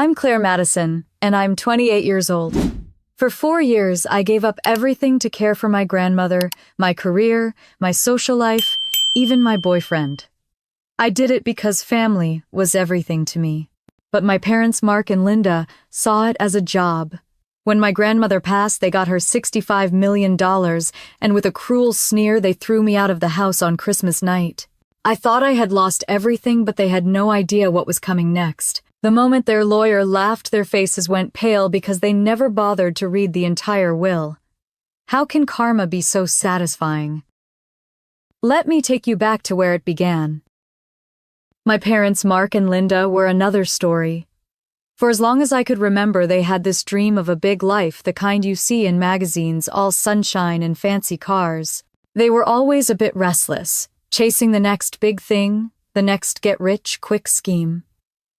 I'm Claire Madison, and I'm 28 years old. For 4 years, I gave up everything to care for my grandmother, my career, my social life, even my boyfriend. I did it because family was everything to me. But my parents, Mark and Linda, saw it as a job. When my grandmother passed, they got her $65 million, and with a cruel sneer, they threw me out of the house on Christmas night. I thought I had lost everything, but they had no idea what was coming next. The moment their lawyer laughed, their faces went pale because they never bothered to read the entire will. How can karma be so satisfying? Let me take you back to where it began. My parents, Mark and Linda, were another story. For as long as I could remember, they had this dream of a big life, the kind you see in magazines, all sunshine and fancy cars. They were always a bit restless, chasing the next big thing, the next get-rich-quick scheme.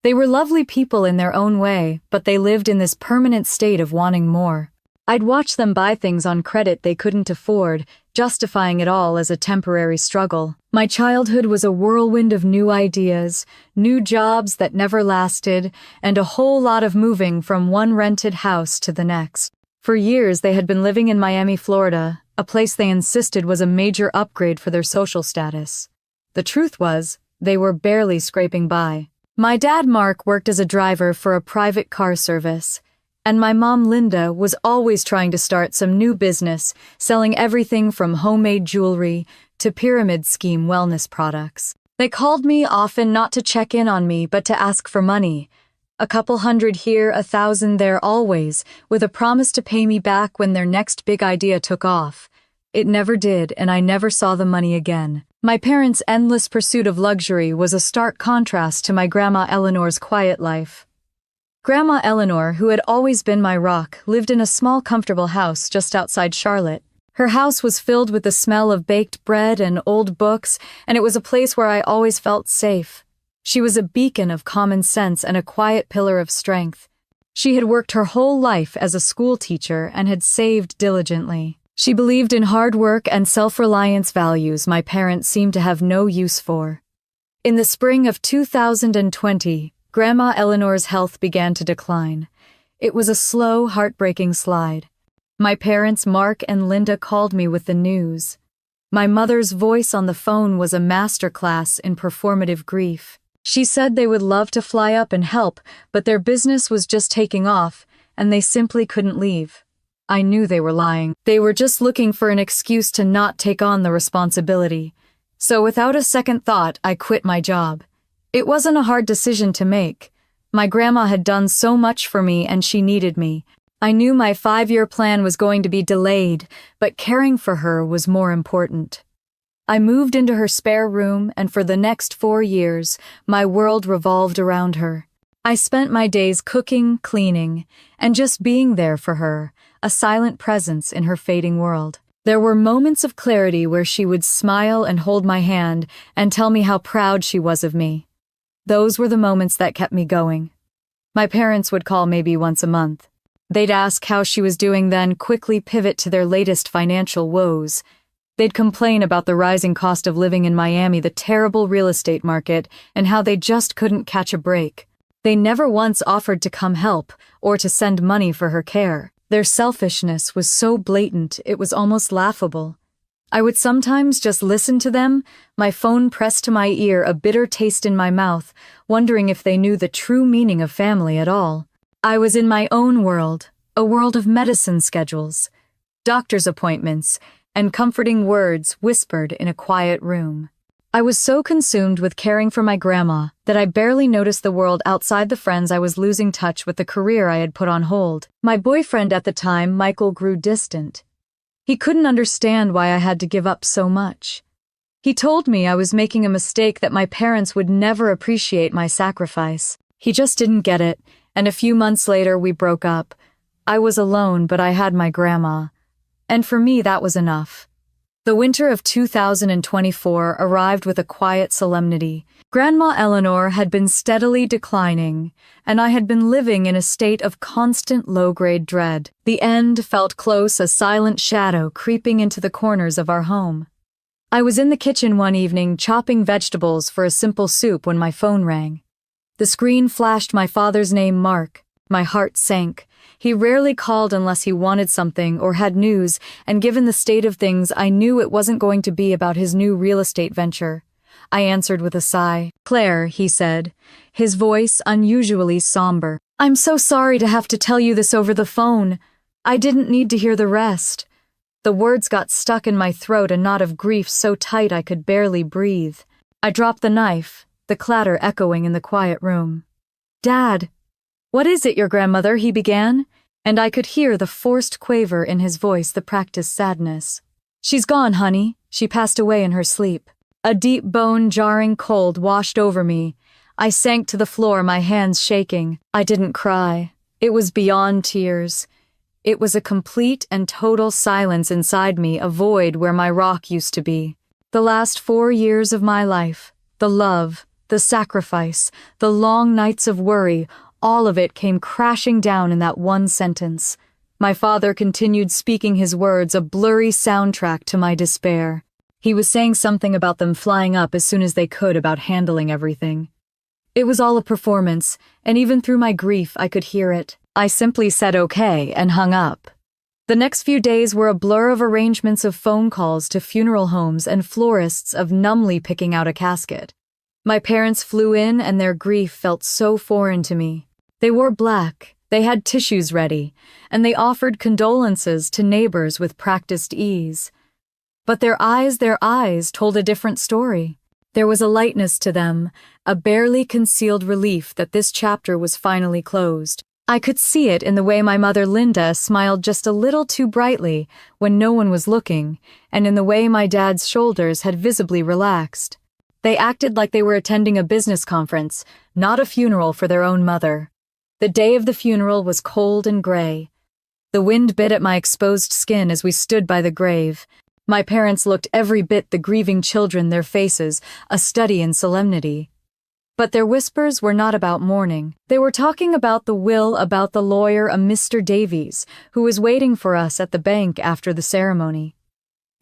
They were lovely people in their own way, but they lived in this permanent state of wanting more. I'd watch them buy things on credit they couldn't afford, justifying it all as a temporary struggle. My childhood was a whirlwind of new ideas, new jobs that never lasted, and a whole lot of moving from one rented house to the next. For years, they had been living in Miami, Florida, a place they insisted was a major upgrade for their social status. The truth was, they were barely scraping by. My dad, Mark, worked as a driver for a private car service, and my mom, Linda, was always trying to start some new business, selling everything from homemade jewelry to pyramid scheme wellness products. They called me often not to check in on me, but to ask for money. A couple hundred here, 1,000 there always, with a promise to pay me back when their next big idea took off. It never did, and I never saw the money again. My parents' endless pursuit of luxury was a stark contrast to my Grandma Eleanor's quiet life. Grandma Eleanor, who had always been my rock, lived in a small, comfortable house just outside Charlotte. Her house was filled with the smell of baked bread and old books, and it was a place where I always felt safe. She was a beacon of common sense and a quiet pillar of strength. She had worked her whole life as a school teacher and had saved diligently. She believed in hard work and self-reliance, values my parents seemed to have no use for. In the spring of 2020, Grandma Eleanor's health began to decline. It was a slow, heartbreaking slide. My parents, Mark and Linda, called me with the news. My mother's voice on the phone was a masterclass in performative grief. She said they would love to fly up and help, but their business was just taking off, and they simply couldn't leave. I knew they were lying. They were just looking for an excuse to not take on the responsibility. So without a second thought, I quit my job. It wasn't a hard decision to make. My grandma had done so much for me, and she needed me. I knew my 5-year plan was going to be delayed, but caring for her was more important. I moved into her spare room, and for the next 4 years, my world revolved around her. I spent my days cooking, cleaning, and just being there for her, a silent presence in her fading world. There were moments of clarity where she would smile and hold my hand and tell me how proud she was of me. Those were the moments that kept me going. My parents would call maybe once a month. They'd ask how she was doing, then quickly pivot to their latest financial woes. They'd complain about the rising cost of living in Miami, the terrible real estate market, and how they just couldn't catch a break. They never once offered to come help or to send money for her care. Their selfishness was so blatant it was almost laughable. I would sometimes just listen to them, my phone pressed to my ear, a bitter taste in my mouth, wondering if they knew the true meaning of family at all. I was in my own world, a world of medicine schedules, doctor's appointments, and comforting words whispered in a quiet room. I was so consumed with caring for my grandma that I barely noticed the world outside the friends. I was losing touch with the career I had put on hold. My boyfriend at the time, Michael, grew distant. He couldn't understand why I had to give up so much. He told me I was making a mistake, that my parents would never appreciate my sacrifice. He just didn't get it, and a few months later we broke up. I was alone, but I had my grandma. And for me, that was enough. The winter of 2024 arrived with a quiet solemnity. Grandma Eleanor had been steadily declining, and I had been living in a state of constant low-grade dread. The end felt close, a silent shadow creeping into the corners of our home. I was in the kitchen one evening chopping vegetables for a simple soup when my phone rang. The screen flashed my father's name, Mark. My heart sank. He rarely called unless he wanted something or had news, and given the state of things, I knew it wasn't going to be about his new real estate venture. I answered with a sigh. "Claire," he said, his voice unusually somber. "I'm so sorry to have to tell you this over the phone. I didn't need to hear the rest." The words got stuck in my throat, a knot of grief so tight I could barely breathe. I dropped the knife, the clatter echoing in the quiet room. "Dad, what is it, your grandmother?" he began, and I could hear the forced quaver in his voice, the practiced sadness. "She's gone, honey. She passed away in her sleep." A deep, bone-jarring cold washed over me. I sank to the floor, my hands shaking. I didn't cry. It was beyond tears. It was a complete and total silence inside me, a void where my rock used to be. The last 4 years of my life, the love, the sacrifice, the long nights of worry, all of it came crashing down in that one sentence. My father continued speaking his words, a blurry soundtrack to my despair. He was saying something about them flying up as soon as they could, about handling everything. It was all a performance, and even through my grief I could hear it. I simply said okay and hung up. The next few days were a blur of arrangements, of phone calls to funeral homes and florists, of numbly picking out a casket. My parents flew in and their grief felt so foreign to me. They wore black, they had tissues ready, and they offered condolences to neighbors with practiced ease. But their eyes told a different story. There was a lightness to them, a barely concealed relief that this chapter was finally closed. I could see it in the way my mother Linda smiled just a little too brightly when no one was looking, and in the way my dad's shoulders had visibly relaxed. They acted like they were attending a business conference, not a funeral for their own mother. The day of the funeral was cold and gray. The wind bit at my exposed skin as we stood by the grave. My parents looked every bit the grieving children, their faces, a study in solemnity. But their whispers were not about mourning. They were talking about the will, about the lawyer, a Mr. Davies, who was waiting for us at the bank after the ceremony.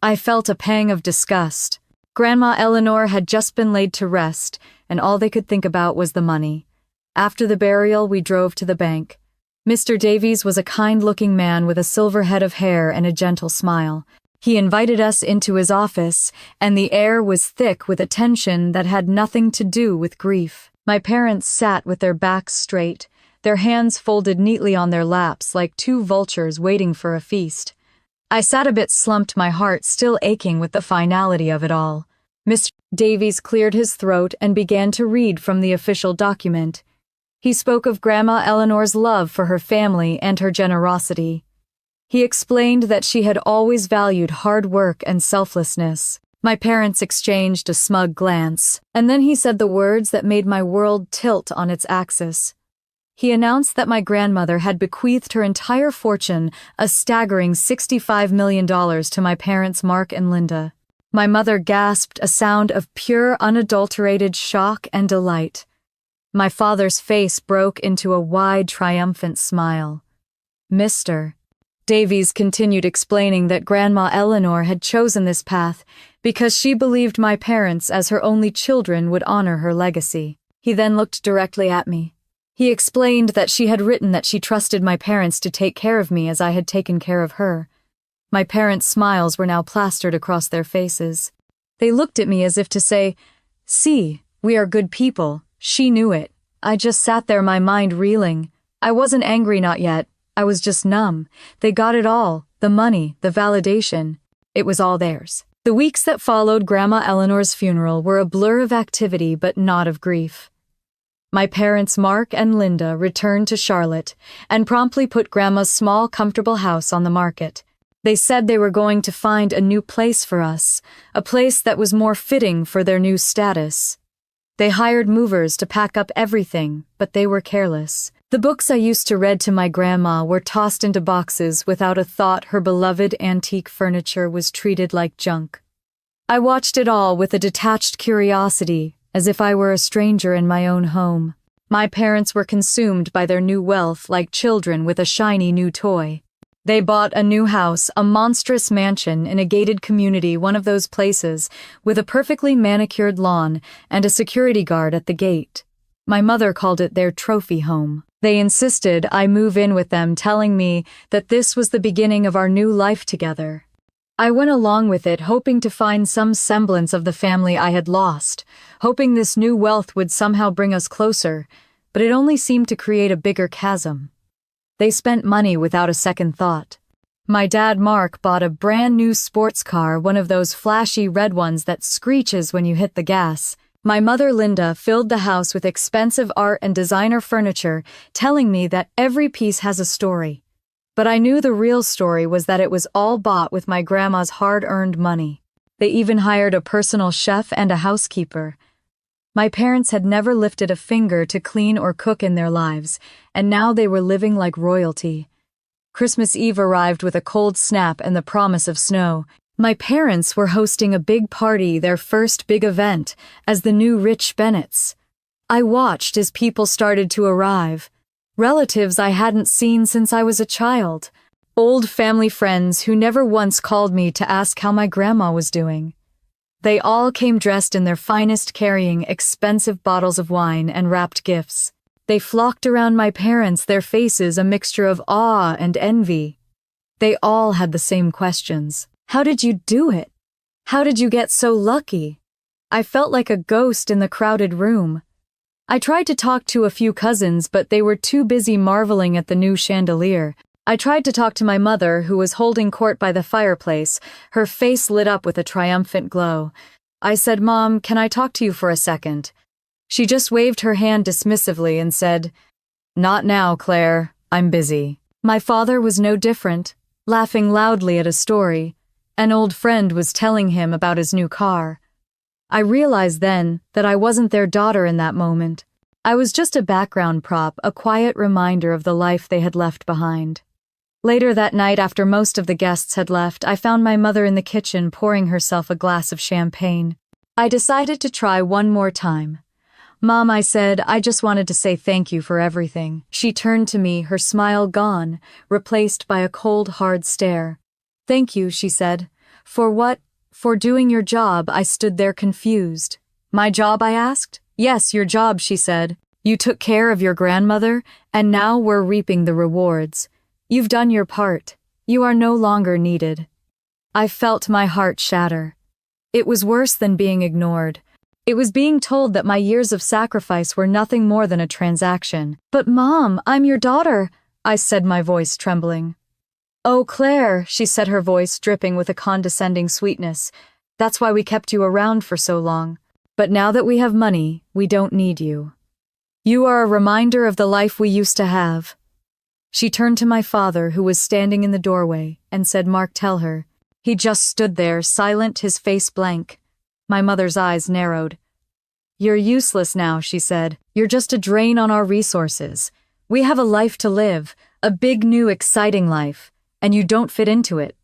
I felt a pang of disgust. Grandma Eleanor had just been laid to rest, and all they could think about was the money. After the burial, we drove to the bank. Mr. Davies was a kind-looking man with a silver head of hair and a gentle smile. He invited us into his office, and the air was thick with a tension that had nothing to do with grief. My parents sat with their backs straight, their hands folded neatly on their laps like two vultures waiting for a feast. I sat a bit slumped, my heart still aching with the finality of it all. Mr. Davies cleared his throat and began to read from the official document. He spoke of Grandma Eleanor's love for her family and her generosity. He explained that she had always valued hard work and selflessness. My parents exchanged a smug glance, and then he said the words that made my world tilt on its axis. He announced that my grandmother had bequeathed her entire fortune, a staggering $65 million, to my parents Mark and Linda. My mother gasped, a sound of pure, unadulterated shock and delight. My father's face broke into a wide, triumphant smile. Mr. Davies continued explaining that Grandma Eleanor had chosen this path because she believed my parents, as her only children, would honor her legacy. He then looked directly at me. He explained that she had written that she trusted my parents to take care of me as I had taken care of her. My parents' smiles were now plastered across their faces. They looked at me as if to say, "See, we are good people." She knew it. I just sat there, my mind reeling. I wasn't angry, not yet. I was just numb. They got it all, the money, the validation. It was all theirs. The weeks that followed Grandma Eleanor's funeral were a blur of activity but not of grief. My parents, Mark and Linda, returned to Charlotte and promptly put Grandma's small, comfortable house on the market. They said they were going to find a new place for us, a place that was more fitting for their new status. They hired movers to pack up everything, but they were careless. The books I used to read to my grandma were tossed into boxes without a thought. Her beloved antique furniture was treated like junk. I watched it all with a detached curiosity, as if I were a stranger in my own home. My parents were consumed by their new wealth like children with a shiny new toy. They bought a new house, a monstrous mansion in a gated community, one of those places with a perfectly manicured lawn and a security guard at the gate. My mother called it their trophy home. They insisted I move in with them, telling me that this was the beginning of our new life together. I went along with it, hoping to find some semblance of the family I had lost, hoping this new wealth would somehow bring us closer, but it only seemed to create a bigger chasm. They spent money without a second thought. My dad, Mark, bought a brand new sports car, one of those flashy red ones that screeches when you hit the gas. My mother, Linda, filled the house with expensive art and designer furniture, telling me that every piece has a story. But I knew the real story was that it was all bought with my grandma's hard-earned money. They even hired a personal chef and a housekeeper. My parents had never lifted a finger to clean or cook in their lives, and now they were living like royalty. Christmas Eve arrived with a cold snap and the promise of snow. My parents were hosting a big party, their first big event, as the new rich Bennetts. I watched as people started to arrive. Relatives I hadn't seen since I was a child. Old family friends who never once called me to ask how my grandma was doing. They all came dressed in their finest, carrying expensive bottles of wine and wrapped gifts. They flocked around my parents, their faces a mixture of awe and envy. They all had the same questions. How did you do it? How did you get so lucky? I felt like a ghost in the crowded room. I tried to talk to a few cousins, but they were too busy marveling at the new chandelier. I tried to talk to my mother, who was holding court by the fireplace, her face lit up with a triumphant glow. I said, "Mom, can I talk to you for a second?" She just waved her hand dismissively and said, "Not now, Claire. I'm busy." My father was no different, laughing loudly at a story. An old friend was telling him about his new car. I realized then that I wasn't their daughter in that moment. I was just a background prop, a quiet reminder of the life they had left behind. Later that night, after most of the guests had left, I found my mother in the kitchen pouring herself a glass of champagne. I decided to try one more time. "Mom," I said, "I just wanted to say thank you for everything." She turned to me, her smile gone, replaced by a cold, hard stare. "Thank you," she said. "For what?" "For doing your job." I stood there confused. "My job?" I asked. "Yes, your job," she said. "You took care of your grandmother, and now we're reaping the rewards. You've done your part. You are no longer needed." I felt my heart shatter. It was worse than being ignored. It was being told that my years of sacrifice were nothing more than a transaction. "But Mom, I'm your daughter," I said, my voice trembling. "Oh, Claire," she said, her voice dripping with a condescending sweetness. "That's why we kept you around for so long. But now that we have money, we don't need you. You are a reminder of the life we used to have." She turned to my father, who was standing in the doorway, and said, "Mark, tell her." He just stood there, silent, his face blank. My mother's eyes narrowed. "You're useless now," she said. "You're just a drain on our resources. We have a life to live, a big, new, exciting life, and you don't fit into it."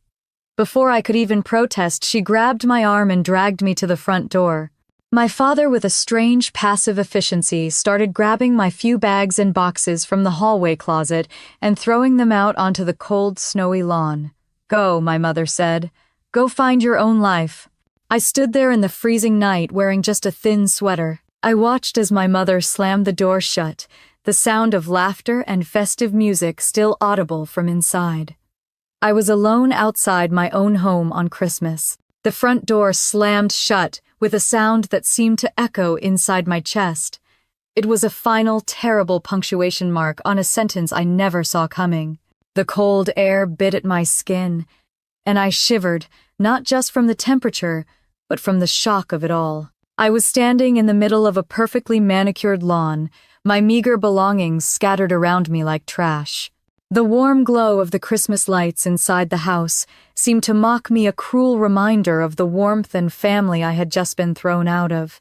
Before I could even protest, she grabbed my arm and dragged me to the front door. My father, with a strange, passive efficiency, started grabbing my few bags and boxes from the hallway closet and throwing them out onto the cold, snowy lawn. "Go," my mother said. "Go find your own life." I stood there in the freezing night, wearing just a thin sweater. I watched as my mother slammed the door shut, the sound of laughter and festive music still audible from inside. I was alone outside my own home on Christmas. The front door slammed shut with a sound that seemed to echo inside my chest. It was a final, terrible punctuation mark on a sentence I never saw coming. The cold air bit at my skin, and I shivered, not just from the temperature, but from the shock of it all. I was standing in the middle of a perfectly manicured lawn, my meager belongings scattered around me like trash. The warm glow of the Christmas lights inside the house seemed to mock me, a cruel reminder of the warmth and family I had just been thrown out of.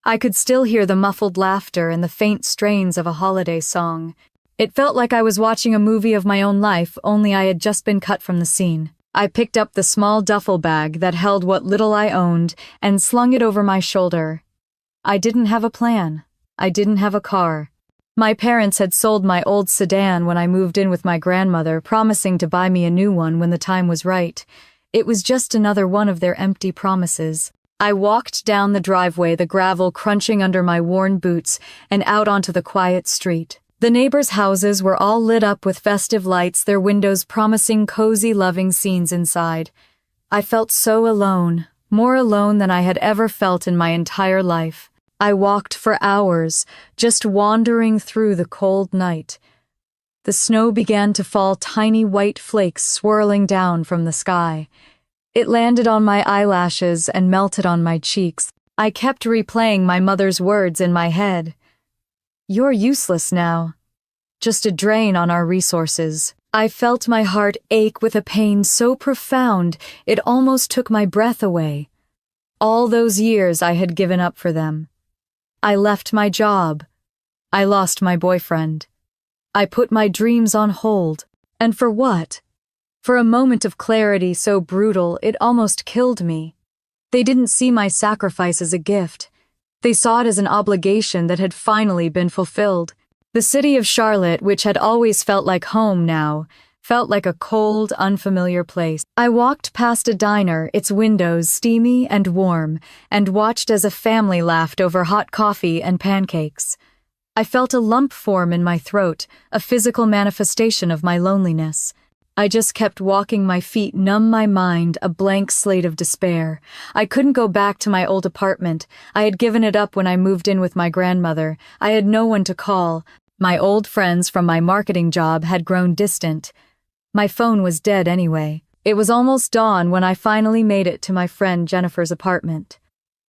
I could still hear the muffled laughter and the faint strains of a holiday song. It felt like I was watching a movie of my own life, only I had just been cut from the scene. I picked up the small duffel bag that held what little I owned and slung it over my shoulder. I didn't have a plan. I didn't have a car. My parents had sold my old sedan when I moved in with my grandmother, promising to buy me a new one when the time was right. It was just another one of their empty promises. I walked down the driveway, the gravel crunching under my worn boots, and out onto the quiet street. The neighbors' houses were all lit up with festive lights, their windows promising cozy, loving scenes inside. I felt so alone, more alone than I had ever felt in my entire life. I walked for hours, just wandering through the cold night. The snow began to fall, tiny white flakes swirling down from the sky. It landed on my eyelashes and melted on my cheeks. I kept replaying my mother's words in my head. "You're useless now. Just a drain on our resources." I felt my heart ache with a pain so profound it almost took my breath away. All those years I had given up for them. I left my job. I lost my boyfriend. I put my dreams on hold. And for what? For a moment of clarity so brutal it almost killed me. They didn't see my sacrifice as a gift. They saw it as an obligation that had finally been fulfilled. The city of Charlotte, which had always felt like home now, felt like a cold, unfamiliar place. I walked past a diner, its windows steamy and warm, and watched as a family laughed over hot coffee and pancakes. I felt a lump form in my throat, a physical manifestation of my loneliness. I just kept walking, my feet numb, my mind a blank slate of despair. I couldn't go back to my old apartment. I had given it up when I moved in with my grandmother. I had no one to call. My old friends from my marketing job had grown distant. My phone was dead anyway. It was almost dawn when I finally made it to my friend Jennifer's apartment.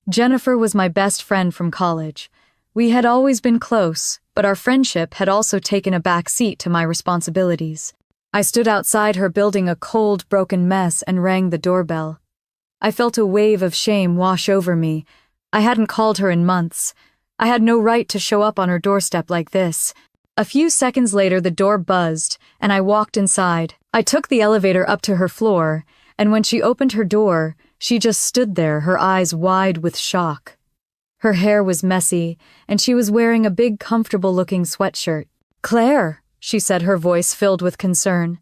Jennifer was my best friend from college. We had always been close, but our friendship had also taken a back seat to my responsibilities. I stood outside her building, a cold, broken mess, and rang the doorbell. I felt a wave of shame wash over me. I hadn't called her in months. I had no right to show up on her doorstep like this. A few seconds later, the door buzzed, and I walked inside. I took the elevator up to her floor, and when she opened her door, she just stood there, her eyes wide with shock. Her hair was messy, and she was wearing a big, comfortable-looking sweatshirt. "Claire," she said, her voice filled with concern.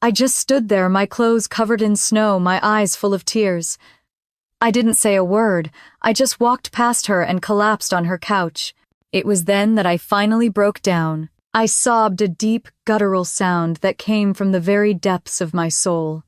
I just stood there, my clothes covered in snow, my eyes full of tears. I didn't say a word. I just walked past her and collapsed on her couch. It was then that I finally broke down. I sobbed, a deep, guttural sound that came from the very depths of my soul.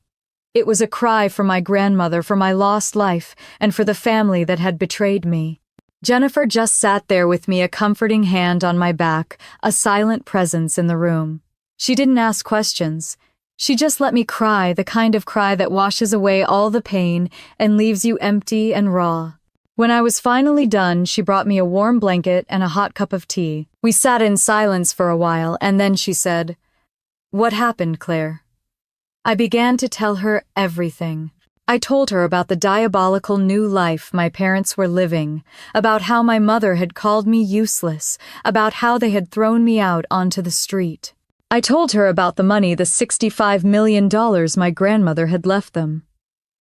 It was a cry for my grandmother, for my lost life, and for the family that had betrayed me. Jennifer just sat there with me, a comforting hand on my back, a silent presence in the room. She didn't ask questions. She just let me cry, the kind of cry that washes away all the pain and leaves you empty and raw. When I was finally done, she brought me a warm blanket and a hot cup of tea. We sat in silence for a while, and then she said, "What happened, Claire?" I began to tell her everything. I told her about the diabolical new life my parents were living, about how my mother had called me useless, about how they had thrown me out onto the street. I told her about the money, the $65 million my grandmother had left them.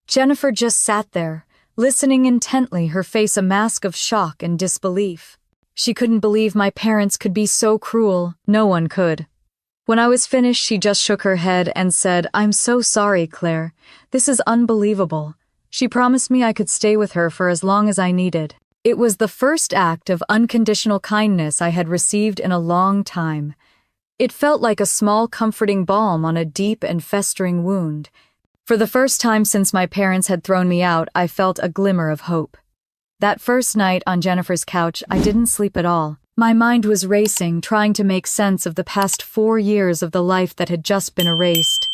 Jennifer just sat there, listening intently, her face a mask of shock and disbelief. She couldn't believe my parents could be so cruel. No one could. When I was finished, she just shook her head and said, "I'm so sorry, Claire. This is unbelievable." She promised me I could stay with her for as long as I needed. It was the first act of unconditional kindness I had received in a long time. It felt like a small comforting balm on a deep and festering wound. For the first time since my parents had thrown me out, I felt a glimmer of hope. That first night on Jennifer's couch, I didn't sleep at all. My mind was racing, trying to make sense of the past 4 years of the life that had just been erased.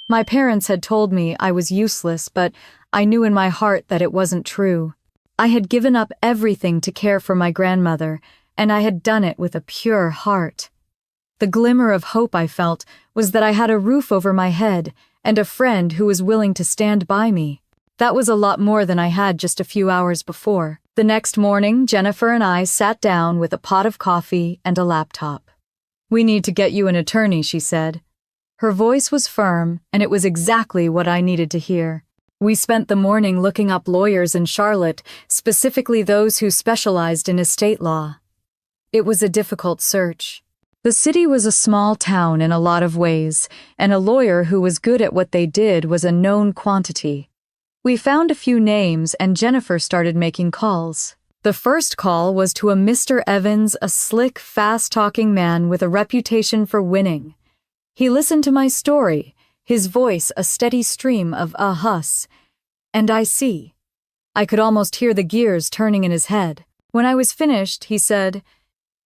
My parents had told me I was useless, but I knew in my heart that it wasn't true. I had given up everything to care for my grandmother, and I had done it with a pure heart. The glimmer of hope I felt was that I had a roof over my head and a friend who was willing to stand by me. That was a lot more than I had just a few hours before. The next morning, Jennifer and I sat down with a pot of coffee and a laptop. "We need to get you an attorney," she said. Her voice was firm, and it was exactly what I needed to hear. We spent the morning looking up lawyers in Charlotte, specifically those who specialized in estate law. It was a difficult search. The city was a small town in a lot of ways, and a lawyer who was good at what they did was a known quantity. We found a few names and Jennifer started making calls. The first call was to a Mr. Evans, a slick, fast-talking man with a reputation for winning. He listened to my story, his voice a steady stream of "uh-hus," and "I see." I could almost hear the gears turning in his head. When I was finished, he said,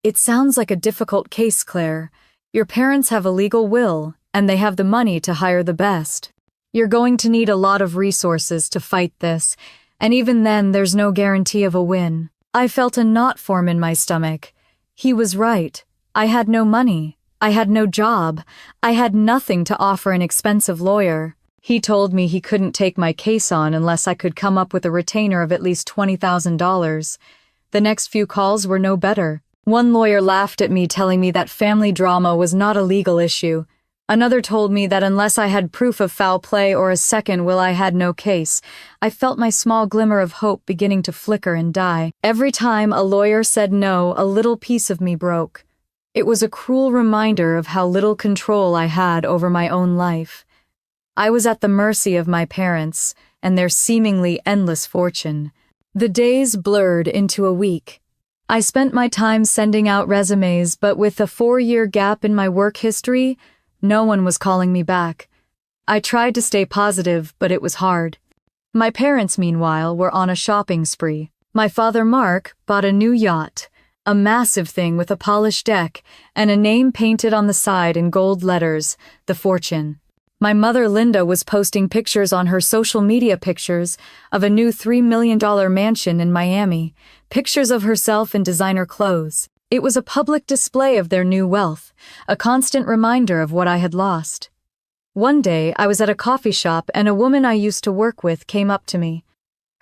"It sounds like a difficult case, Claire. Your parents have a legal will, and they have the money to hire the best. You're going to need a lot of resources to fight this, and even then there's no guarantee of a win." I felt a knot form in my stomach. He was right. I had no money. I had no job. I had nothing to offer an expensive lawyer. He told me he couldn't take my case on unless I could come up with a retainer of at least $20,000. The next few calls were no better. One lawyer laughed at me, telling me that family drama was not a legal issue. Another told me that unless I had proof of foul play or a second will, I had no case. I felt my small glimmer of hope beginning to flicker and die. Every time a lawyer said no, a little piece of me broke. It was a cruel reminder of how little control I had over my own life. I was at the mercy of my parents and their seemingly endless fortune. The days blurred into a week. I spent my time sending out resumes, but with a 4-year gap in my work history, no one was calling me back. I tried to stay positive, but it was hard. My parents, meanwhile, were on a shopping spree. My father, Mark, bought a new yacht, a massive thing with a polished deck and a name painted on the side in gold letters, The Fortune. My mother, Linda, was posting pictures on her social media pictures of a new $3 million mansion in Miami, pictures of herself in designer clothes. It was a public display of their new wealth, a constant reminder of what I had lost. One day, I was at a coffee shop and a woman I used to work with came up to me.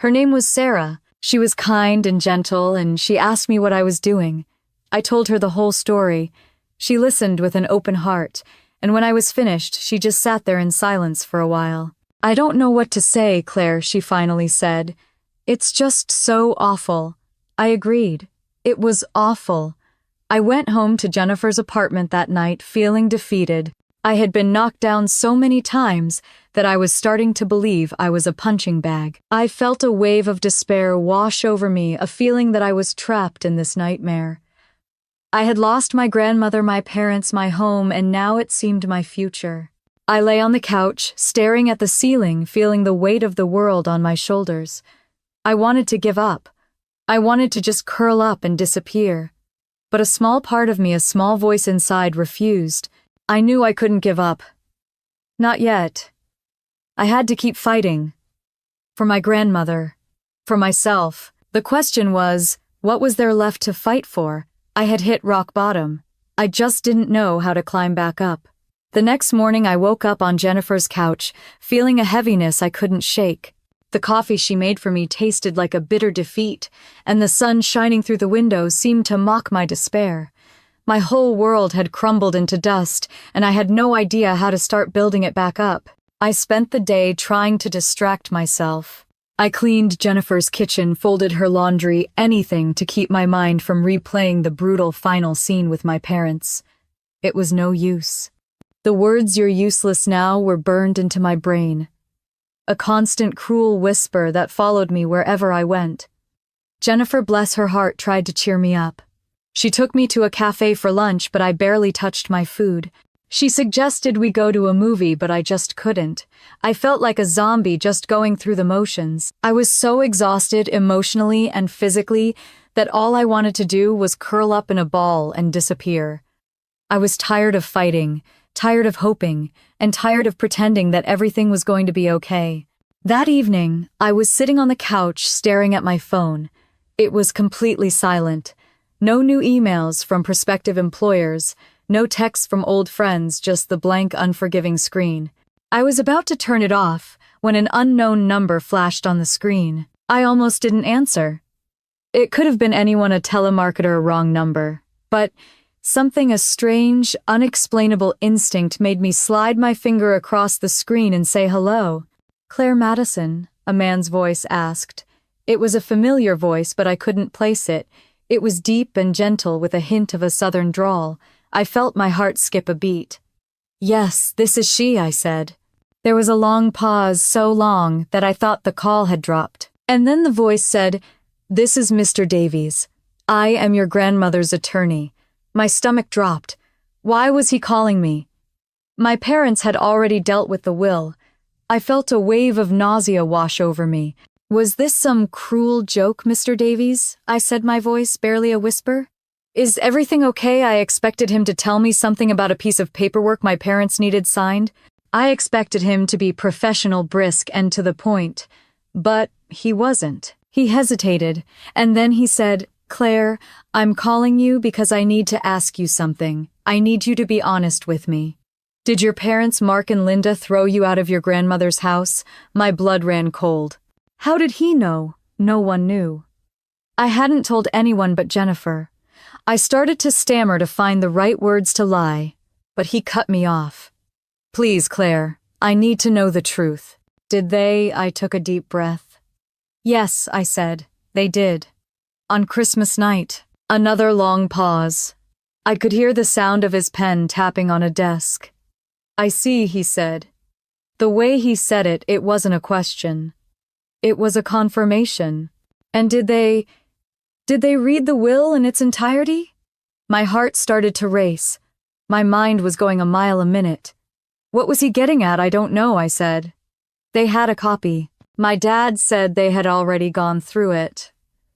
Her name was Sarah. She was kind and gentle, and she asked me what I was doing. I told her the whole story. She listened with an open heart, and when I was finished, she just sat there in silence for a while. "I don't know what to say, Claire," she finally said. "It's just so awful." I agreed. It was awful. I went home to Jennifer's apartment that night feeling defeated. I had been knocked down so many times that I was starting to believe I was a punching bag. I felt a wave of despair wash over me, a feeling that I was trapped in this nightmare. I had lost my grandmother, my parents, my home, and now it seemed my future. I lay on the couch, staring at the ceiling, feeling the weight of the world on my shoulders. I wanted to give up. I wanted to just curl up and disappear. But a small part of me, a small voice inside, refused. I knew I couldn't give up. Not yet. I had to keep fighting. For my grandmother. For myself. The question was, what was there left to fight for? I had hit rock bottom. I just didn't know how to climb back up. The next morning I woke up on Jennifer's couch, feeling a heaviness I couldn't shake. The coffee she made for me tasted like a bitter defeat, and the sun shining through the window seemed to mock my despair. My whole world had crumbled into dust, and I had no idea how to start building it back up. I spent the day trying to distract myself. I cleaned Jennifer's kitchen, folded her laundry, anything to keep my mind from replaying the brutal final scene with my parents. It was no use. The words "you're useless now" were burned into my brain. A constant cruel whisper that followed me wherever I went. Jennifer, bless her heart, tried to cheer me up. She took me to a cafe for lunch, but I barely touched my food. She suggested we go to a movie, but I just couldn't. I felt like a zombie just going through the motions. I was so exhausted emotionally and physically that all I wanted to do was curl up in a ball and disappear. I was tired of fighting, tired of hoping, and tired of pretending that everything was going to be okay. That evening, I was sitting on the couch staring at my phone. It was completely silent. No new emails from prospective employers, no texts from old friends, just the blank, unforgiving screen. I was about to turn it off when an unknown number flashed on the screen. I almost didn't answer. It could have been anyone, a telemarketer, a wrong number. But something, a strange, unexplainable instinct made me slide my finger across the screen and say hello. "Claire Madison," a man's voice asked. It was a familiar voice, but I couldn't place it. It was deep and gentle with a hint of a southern drawl. I felt my heart skip a beat. "Yes, this is she," I said. There was a long pause, so long that I thought the call had dropped. And then the voice said, "This is Mr. Davies. I am your grandmother's attorney." My stomach dropped. Why was he calling me? My parents had already dealt with the will. I felt a wave of nausea wash over me. "Was this some cruel joke, Mr. Davies?" I said, my voice barely a whisper. "Is everything okay?" I expected him to tell me something about a piece of paperwork my parents needed signed. I expected him to be professional, brisk, and to the point. But he wasn't. He hesitated, and then he said, "Claire, I'm calling you because I need to ask you something. I need you to be honest with me. Did your parents, Mark and Linda, throw you out of your grandmother's house?" My blood ran cold. How did he know? No one knew. I hadn't told anyone but Jennifer. I started to stammer to find the right words to lie, but he cut me off. "Please, Claire, I need to know the truth. Did they?" I took a deep breath. "Yes," I said, "they did. On Christmas night." Another long pause. I could hear the sound of his pen tapping on a desk. "I see," he said. The way he said it, it wasn't a question. It was a confirmation. "And did they read the will in its entirety?" My heart started to race. My mind was going a mile a minute. "What was he getting at?" "I don't know," I said. "They had a copy. My dad said they had already gone through it."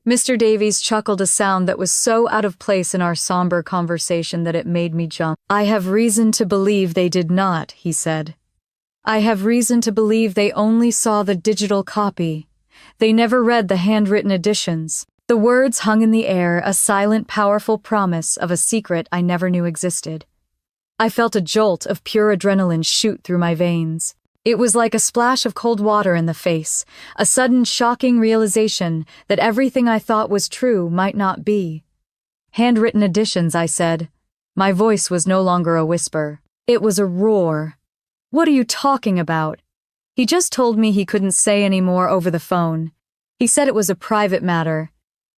Mr. Davies chuckled, a sound that was so out of place in our somber conversation that it made me jump. "I have reason to believe they did not," he said. "I have reason to believe they only saw the digital copy. They never read the handwritten editions." The words hung in the air, a silent, powerful promise of a secret I never knew existed. I felt a jolt of pure adrenaline shoot through my veins. It was like a splash of cold water in the face, a sudden shocking realization that everything I thought was true might not be. "Handwritten editions," I said. My voice was no longer a whisper. It was a roar. "What are you talking about?" He just told me he couldn't say any more over the phone. He said it was a private matter.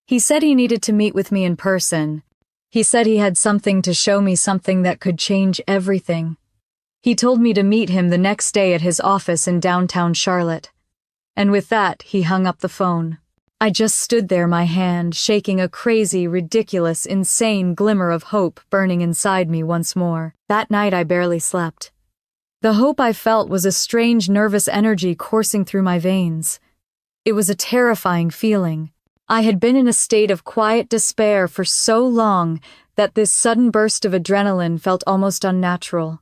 He said he needed to meet with me in person. He said he had something to show me, something that could change everything. He told me to meet him the next day at his office in downtown Charlotte. And with that, he hung up the phone. I just stood there, my hand shaking, a crazy, ridiculous, insane glimmer of hope burning inside me once more. That night I barely slept. The hope I felt was a strange, nervous energy coursing through my veins. It was a terrifying feeling. I had been in a state of quiet despair for so long that this sudden burst of adrenaline felt almost unnatural.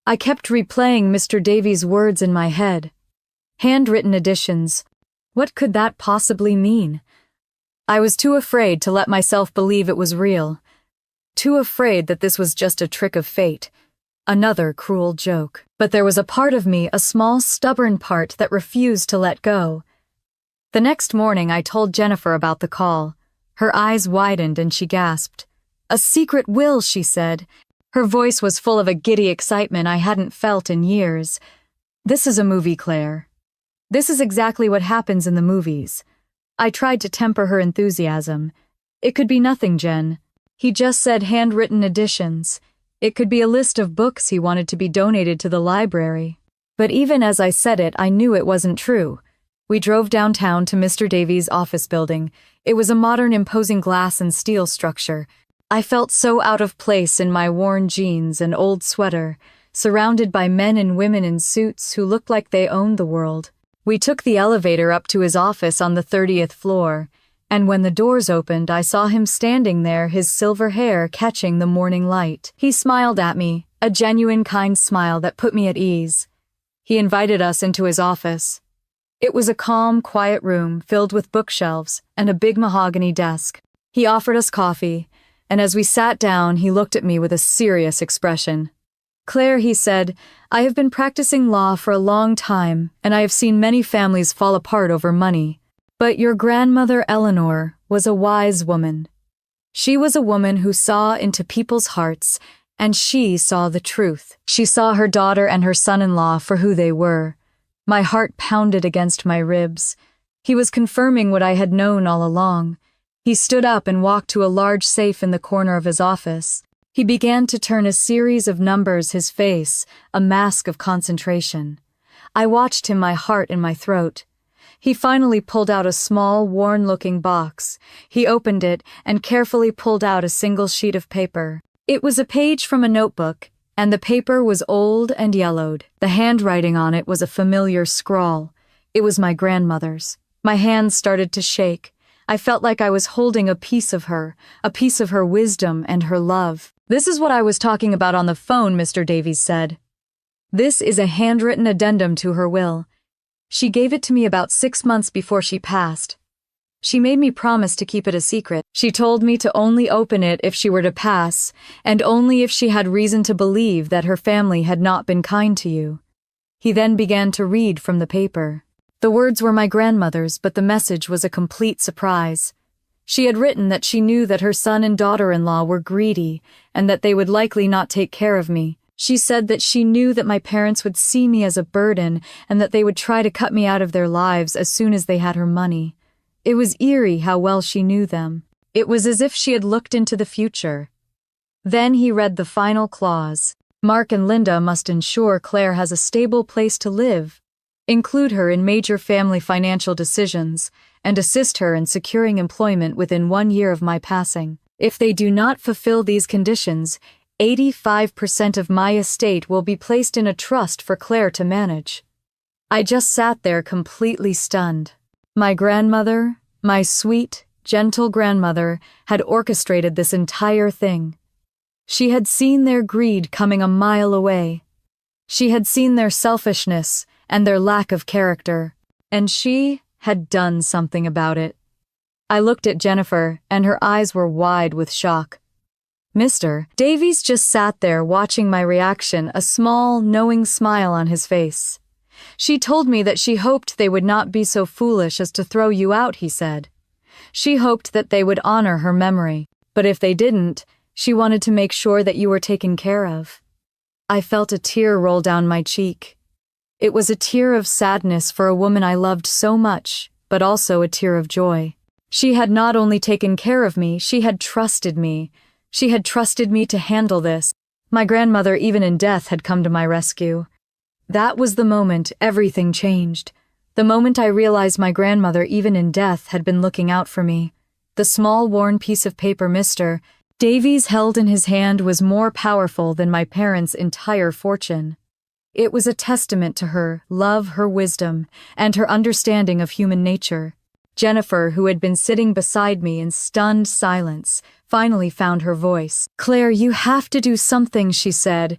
I kept replaying Mr. Davies' words in my head. Handwritten editions. What could that possibly mean? I was too afraid to let myself believe it was real. Too afraid that this was just a trick of fate. Another cruel joke. But there was a part of me, a small, stubborn part, that refused to let go. The next morning I told Jennifer about the call. Her eyes widened and she gasped. "A secret will," she said. Her voice was full of a giddy excitement I hadn't felt in years. "This is a movie, Claire. This is exactly what happens in the movies." I tried to temper her enthusiasm. "It could be nothing, Jen. He just said handwritten editions. It could be a list of books he wanted to be donated to the library." But even as I said it, I knew it wasn't true. We drove downtown to Mr. Davies' office building. It was a modern, imposing glass and steel structure. I felt so out of place in my worn jeans and old sweater, surrounded by men and women in suits who looked like they owned the world. We took the elevator up to his office on the 30th floor, and when the doors opened, I saw him standing there, his silver hair catching the morning light. He smiled at me, a genuine, kind smile that put me at ease. He invited us into his office. It was a calm, quiet room filled with bookshelves and a big mahogany desk. He offered us coffee, and as we sat down, he looked at me with a serious expression. "Claire," he said, "I have been practicing law for a long time, and I have seen many families fall apart over money. But your grandmother, Eleanor, was a wise woman. She was a woman who saw into people's hearts, and she saw the truth. She saw her daughter and her son-in-law for who they were." My heart pounded against my ribs. He was confirming what I had known all along. He stood up and walked to a large safe in the corner of his office. He began to turn a series of numbers, his face a mask of concentration. I watched him, my heart in my throat. He finally pulled out a small, worn-looking box. He opened it and carefully pulled out a single sheet of paper. It was a page from a notebook, and the paper was old and yellowed. The handwriting on it was a familiar scrawl. It was my grandmother's. My hands started to shake. I felt like I was holding a piece of her wisdom and her love. "This is what I was talking about on the phone," Mr. Davies said. "This is a handwritten addendum to her will. She gave it to me about 6 months before she passed. She made me promise to keep it a secret. She told me to only open it if she were to pass, and only if she had reason to believe that her family had not been kind to you." He then began to read from the paper. The words were my grandmother's, but the message was a complete surprise. She had written that she knew that her son and daughter-in-law were greedy and that they would likely not take care of me. She said that she knew that my parents would see me as a burden and that they would try to cut me out of their lives as soon as they had her money. It was eerie how well she knew them. It was as if she had looked into the future. Then he read the final clause. "Mark and Linda must ensure Claire has a stable place to live, include her in major family financial decisions, and assist her in securing employment within 1 year of my passing. If they do not fulfill these conditions, 85% of my estate will be placed in a trust for Claire to manage." I just sat there completely stunned. My grandmother, my sweet, gentle grandmother, had orchestrated this entire thing. She had seen their greed coming a mile away. She had seen their selfishness and their lack of character, and she had done something about it. I looked at Jennifer, and her eyes were wide with shock. Mr. Davies just sat there watching my reaction, a small, knowing smile on his face. "She told me that she hoped they would not be so foolish as to throw you out," he said. "She hoped that they would honor her memory, but if they didn't, she wanted to make sure that you were taken care of." I felt a tear roll down my cheek. It was a tear of sadness for a woman I loved so much, but also a tear of joy. She had not only taken care of me, she had trusted me. She had trusted me to handle this. My grandmother, even in death, had come to my rescue. That was the moment everything changed. The moment I realized my grandmother, even in death, had been looking out for me. The small, worn piece of paper Mr. Davies held in his hand was more powerful than my parents' entire fortune. It was a testament to her love, her wisdom, and her understanding of human nature. Jennifer, who had been sitting beside me in stunned silence, finally found her voice. "Claire, you have to do something," she said.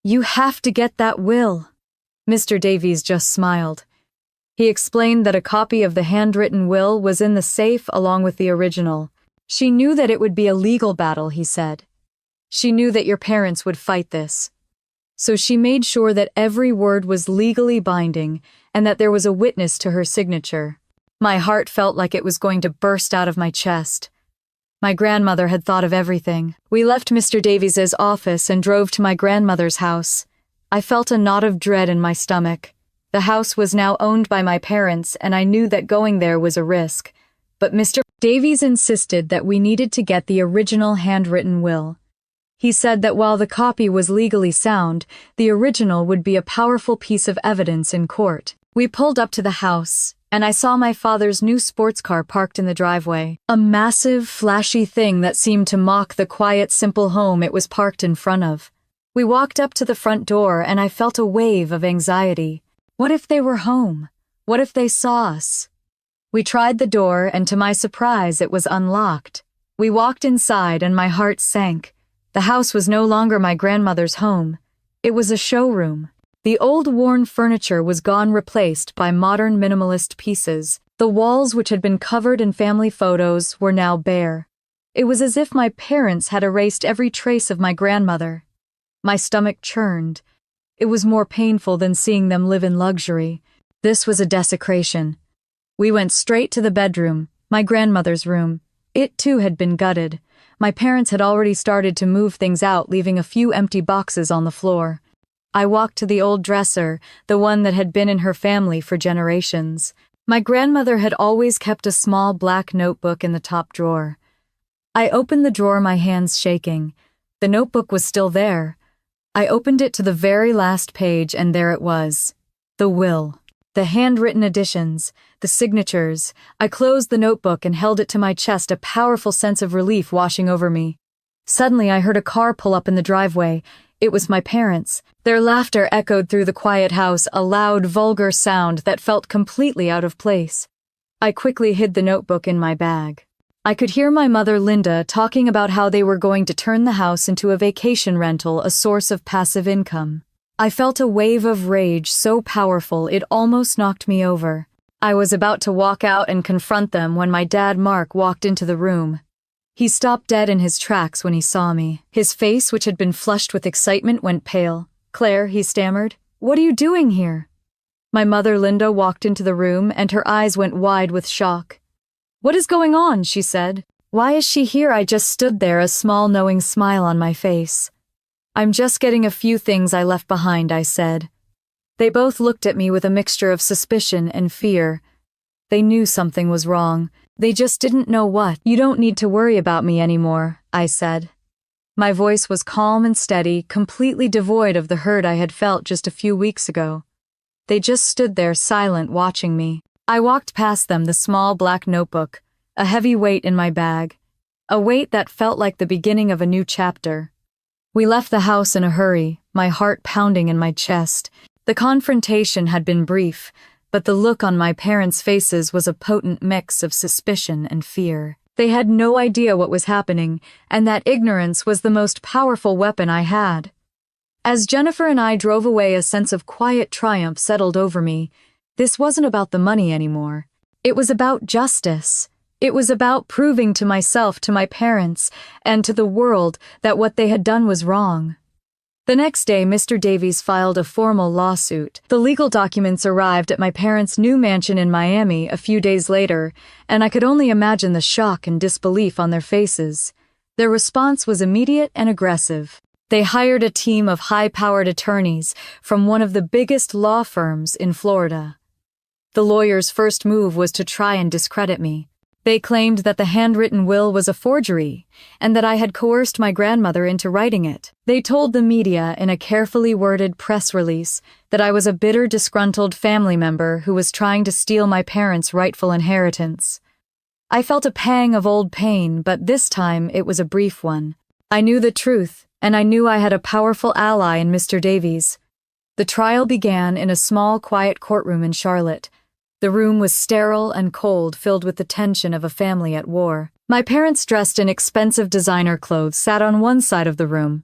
"You have to get that will." Mr. Davies just smiled. He explained that a copy of the handwritten will was in the safe along with the original. "She knew that it would be a legal battle," he said. "She knew that your parents would fight this. So she made sure that every word was legally binding and that there was a witness to her signature." My heart felt like it was going to burst out of my chest. My grandmother had thought of everything. We left Mr. Davies's office and drove to my grandmother's house. I felt a knot of dread in my stomach. The house was now owned by my parents, and I knew that going there was a risk. But Mr. Davies insisted that we needed to get the original handwritten will. He said that while the copy was legally sound, the original would be a powerful piece of evidence in court. We pulled up to the house, and I saw my father's new sports car parked in the driveway. A massive, flashy thing that seemed to mock the quiet, simple home it was parked in front of. We walked up to the front door, and I felt a wave of anxiety. What if they were home? What if they saw us? We tried the door, and to my surprise, it was unlocked. We walked inside, and my heart sank. The house was no longer my grandmother's home. It was a showroom. The old worn furniture was gone, replaced by modern minimalist pieces. The walls, which had been covered in family photos, were now bare. It was as if my parents had erased every trace of my grandmother. My stomach churned. It was more painful than seeing them live in luxury. This was a desecration. We went straight to the bedroom, my grandmother's room. It too had been gutted. My parents had already started to move things out, leaving a few empty boxes on the floor. I walked to the old dresser, the one that had been in her family for generations. My grandmother had always kept a small black notebook in the top drawer. I opened the drawer, my hands shaking. The notebook was still there. I opened it to the very last page, and there it was. The will. The handwritten additions. The signatures. I closed the notebook and held it to my chest, a powerful sense of relief washing over me. Suddenly, I heard a car pull up in the driveway. It was my parents. Their laughter echoed through the quiet house, a loud, vulgar sound that felt completely out of place. I quickly hid the notebook in my bag. I could hear my mother, Linda, talking about how they were going to turn the house into a vacation rental, a source of passive income. I felt a wave of rage so powerful it almost knocked me over. I was about to walk out and confront them when my dad, Mark, walked into the room. He stopped dead in his tracks when he saw me. His face, which had been flushed with excitement, went pale. "Claire," he stammered, "what are you doing here?" My mother, Linda, walked into the room and her eyes went wide with shock. "What is going on?" she said. "Why is she here?" I just stood there, a small knowing smile on my face. "I'm just getting a few things I left behind," I said. They both looked at me with a mixture of suspicion and fear. They knew something was wrong. They just didn't know what. "You don't need to worry about me anymore," I said. My voice was calm and steady, completely devoid of the hurt I had felt just a few weeks ago. They just stood there silent, watching me. I walked past them, the small black notebook, a heavy weight in my bag, a weight that felt like the beginning of a new chapter. We left the house in a hurry, my heart pounding in my chest. The confrontation had been brief, but the look on my parents' faces was a potent mix of suspicion and fear. They had no idea what was happening, and that ignorance was the most powerful weapon I had. As Jennifer and I drove away, a sense of quiet triumph settled over me. This wasn't about the money anymore. It was about justice. It was about proving to myself, to my parents, and to the world that what they had done was wrong. The next day, Mr. Davies filed a formal lawsuit. The legal documents arrived at my parents' new mansion in Miami a few days later, and I could only imagine the shock and disbelief on their faces. Their response was immediate and aggressive. They hired a team of high-powered attorneys from one of the biggest law firms in Florida. The lawyers' first move was to try and discredit me. They claimed that the handwritten will was a forgery, and that I had coerced my grandmother into writing it. They told the media in a carefully worded press release that I was a bitter, disgruntled family member who was trying to steal my parents' rightful inheritance. I felt a pang of old pain, but this time it was a brief one. I knew the truth, and I knew I had a powerful ally in Mr. Davies. The trial began in a small, quiet courtroom in Charlotte. The room was sterile and cold, filled with the tension of a family at war. My parents, dressed in expensive designer clothes, sat on one side of the room.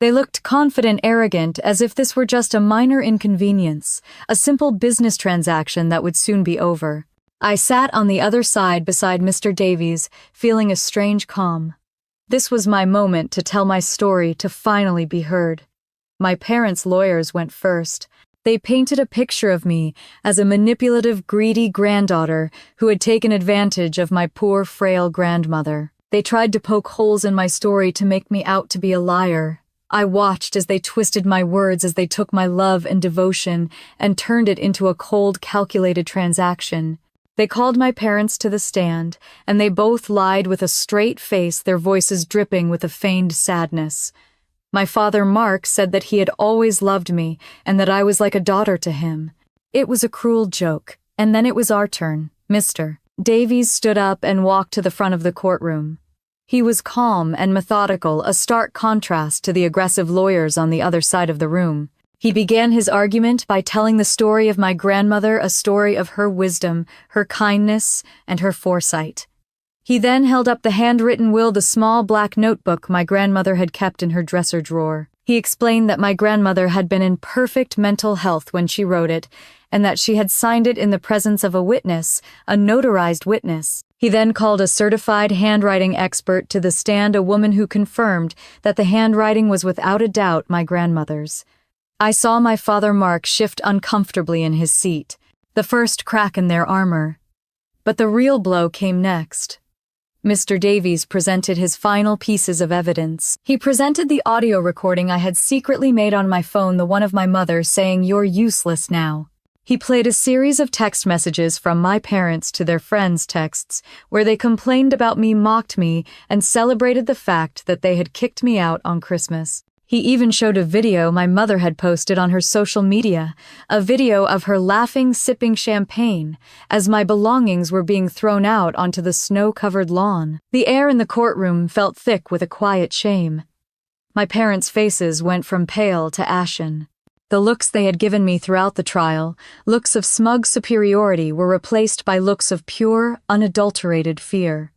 They looked confident, arrogant, as if this were just a minor inconvenience, a simple business transaction that would soon be over. I sat on the other side beside Mr. Davies, feeling a strange calm. This was my moment to tell my story, to finally be heard. My parents' lawyers went first. They painted a picture of me as a manipulative, greedy granddaughter who had taken advantage of my poor, frail grandmother. They tried to poke holes in my story to make me out to be a liar. I watched as they twisted my words, as they took my love and devotion and turned it into a cold, calculated transaction. They called my parents to the stand, and they both lied with a straight face, their voices dripping with a feigned sadness. My father, Mark, said that he had always loved me and that I was like a daughter to him. It was a cruel joke, and then it was our turn. Mr. Davies stood up and walked to the front of the courtroom. He was calm and methodical, a stark contrast to the aggressive lawyers on the other side of the room. He began his argument by telling the story of my grandmother, a story of her wisdom, her kindness, and her foresight. He then held up the handwritten will, the small black notebook my grandmother had kept in her dresser drawer. He explained that my grandmother had been in perfect mental health when she wrote it, and that she had signed it in the presence of a witness, a notarized witness. He then called a certified handwriting expert to the stand, a woman who confirmed that the handwriting was without a doubt my grandmother's. I saw my father, Mark, shift uncomfortably in his seat, the first crack in their armor. But the real blow came next. Mr. Davies presented his final pieces of evidence. He presented the audio recording I had secretly made on my phone, the one of my mother saying, "You're useless now." He played a series of text messages from my parents to their friends' texts, where they complained about me, mocked me, and celebrated the fact that they had kicked me out on Christmas. He even showed a video my mother had posted on her social media, a video of her laughing, sipping champagne, as my belongings were being thrown out onto the snow-covered lawn. The air in the courtroom felt thick with a quiet shame. My parents' faces went from pale to ashen. The looks they had given me throughout the trial, looks of smug superiority, were replaced by looks of pure, unadulterated fear.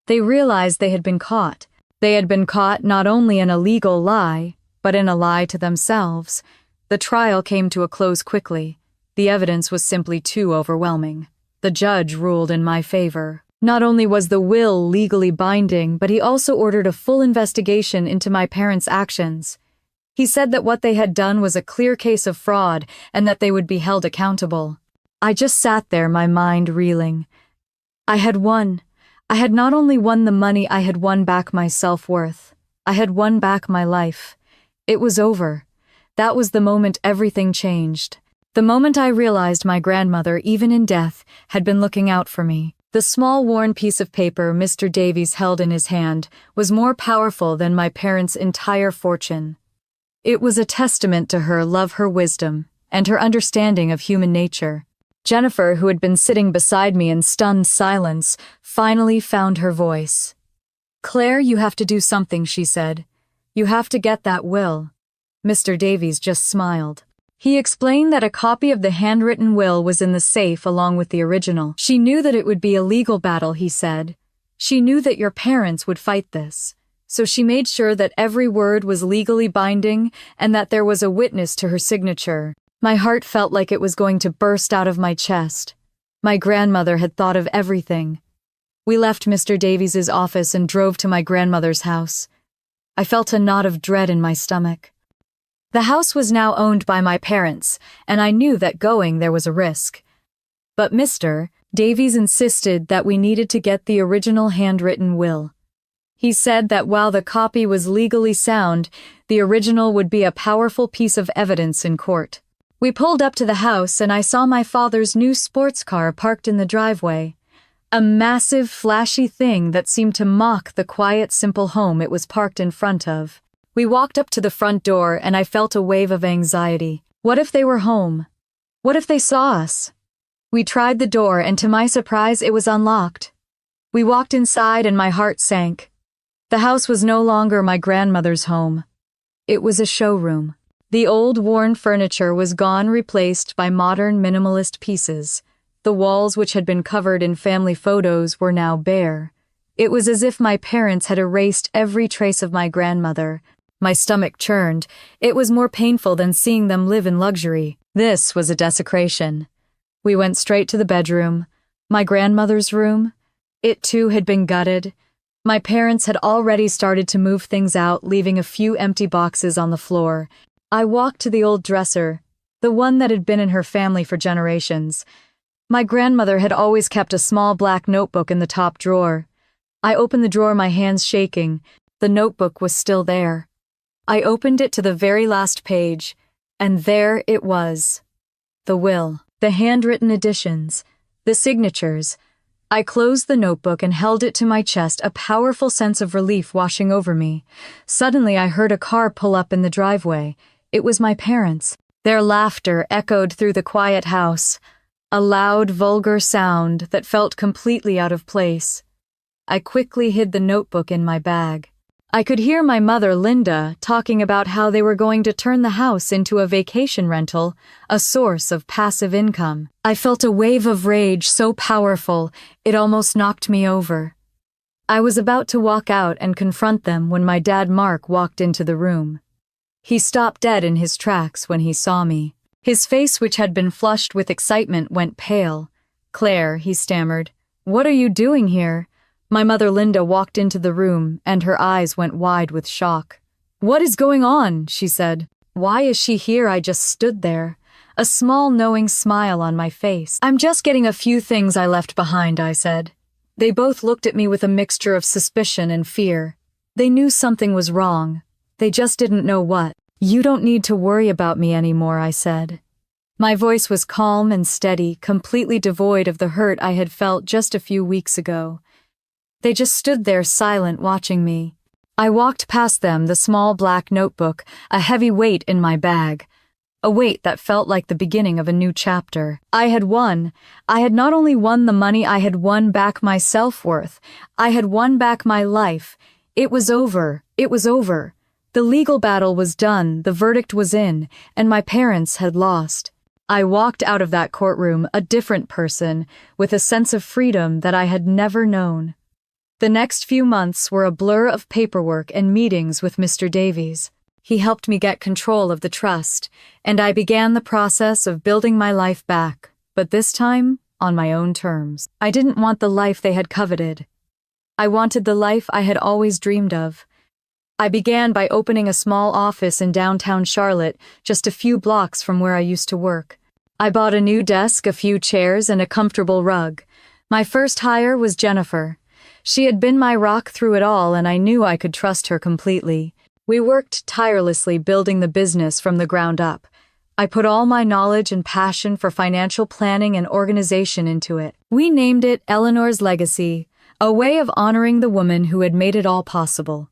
They realized they had been caught. They had been caught not only in a legal lie, but in a lie to themselves. The trial came to a close quickly. The evidence was simply too overwhelming. The judge ruled in my favor. Not only was the will legally binding, but he also ordered a full investigation into my parents' actions. He said that what they had done was a clear case of fraud and that they would be held accountable. I just sat there, my mind reeling. I had won. I had not only won the money, I had won back my self-worth. I had won back my life. It was over. That was the moment everything changed. The moment I realized my grandmother, even in death, had been looking out for me. The small worn piece of paper Mr. Davies held in his hand was more powerful than my parents' entire fortune. It was a testament to her love, her wisdom, and her understanding of human nature. Jennifer, who had been sitting beside me in stunned silence, finally found her voice. "Claire, you have to do something," she said. "You have to get that will." Mr. Davies just smiled. He explained that a copy of the handwritten will was in the safe along with the original. "She knew that it would be a legal battle," he said. "She knew that your parents would fight this. So she made sure that every word was legally binding and that there was a witness to her signature." My heart felt like it was going to burst out of my chest. My grandmother had thought of everything. We left Mr. Davies's office and drove to my grandmother's house. I felt a knot of dread in my stomach. The house was now owned by my parents, and I knew that going there was a risk. But Mr. Davies insisted that we needed to get the original handwritten will. He said that while the copy was legally sound, the original would be a powerful piece of evidence in court. We pulled up to the house and I saw my father's new sports car parked in the driveway. A massive, flashy thing that seemed to mock the quiet, simple home it was parked in front of. We walked up to the front door and I felt a wave of anxiety. What if they were home? What if they saw us? We tried the door and to my surprise it was unlocked. We walked inside and my heart sank. The house was no longer my grandmother's home. It was a showroom. The old, worn furniture was gone, replaced by modern, minimalist pieces. The walls, which had been covered in family photos, were now bare. It was as if my parents had erased every trace of my grandmother. My stomach churned. It was more painful than seeing them live in luxury. This was a desecration. We went straight to the bedroom. My grandmother's room. It too had been gutted. My parents had already started to move things out, leaving a few empty boxes on the floor. I walked to the old dresser, the one that had been in her family for generations. My grandmother had always kept a small black notebook in the top drawer. I opened the drawer, my hands shaking. The notebook was still there. I opened it to the very last page, and there it was. The will, the handwritten additions, the signatures. I closed the notebook and held it to my chest, a powerful sense of relief washing over me. Suddenly I heard a car pull up in the driveway. It was my parents. Their laughter echoed through the quiet house, a loud, vulgar sound that felt completely out of place. I quickly hid the notebook in my bag. I could hear my mother, Linda, talking about how they were going to turn the house into a vacation rental, a source of passive income. I felt a wave of rage so powerful, it almost knocked me over. I was about to walk out and confront them when my dad, Mark, walked into the room. He stopped dead in his tracks when he saw me. His face, which had been flushed with excitement, went pale. "Claire," he stammered, "what are you doing here?" My mother, Linda, walked into the room, and her eyes went wide with shock. "What is going on?" she said. "Why is she here?" I just stood there, a small knowing smile on my face. "I'm just getting a few things I left behind," I said. They both looked at me with a mixture of suspicion and fear. They knew something was wrong. They just didn't know what. "You don't need to worry about me anymore," I said. My voice was calm and steady, completely devoid of the hurt I had felt just a few weeks ago. They just stood there silent, watching me. I walked past them, the small black notebook, a heavy weight in my bag. A weight that felt like the beginning of a new chapter. I had won. I had not only won the money, I had won back my self-worth. I had won back my life. It was over. It was over. The legal battle was done, the verdict was in, and my parents had lost. I walked out of that courtroom a different person, with a sense of freedom that I had never known. The next few months were a blur of paperwork and meetings with Mr. Davies. He helped me get control of the trust, and I began the process of building my life back, but this time on my own terms. I didn't want the life they had coveted. I wanted the life I had always dreamed of. I began by opening a small office in downtown Charlotte, just a few blocks from where I used to work. I bought a new desk, a few chairs, and a comfortable rug. My first hire was Jennifer. She had been my rock through it all, and I knew I could trust her completely. We worked tirelessly building the business from the ground up. I put all my knowledge and passion for financial planning and organization into it. We named it Eleanor's Legacy, a way of honoring the woman who had made it all possible.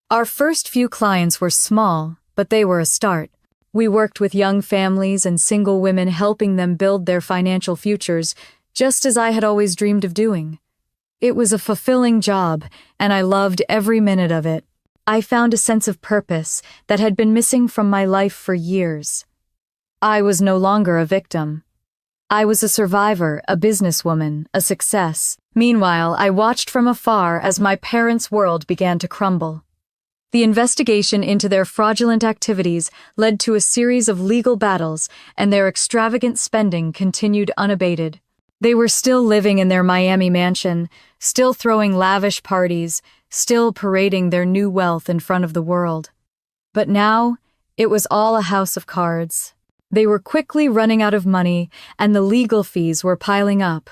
Our first few clients were small, but they were a start. We worked with young families and single women, helping them build their financial futures, just as I had always dreamed of doing. It was a fulfilling job, and I loved every minute of it. I found a sense of purpose that had been missing from my life for years. I was no longer a victim. I was a survivor, a businesswoman, a success. Meanwhile, I watched from afar as my parents' world began to crumble. The investigation into their fraudulent activities led to a series of legal battles, and their extravagant spending continued unabated. They were still living in their Miami mansion, still throwing lavish parties, still parading their new wealth in front of the world. But now, it was all a house of cards. They were quickly running out of money, and the legal fees were piling up.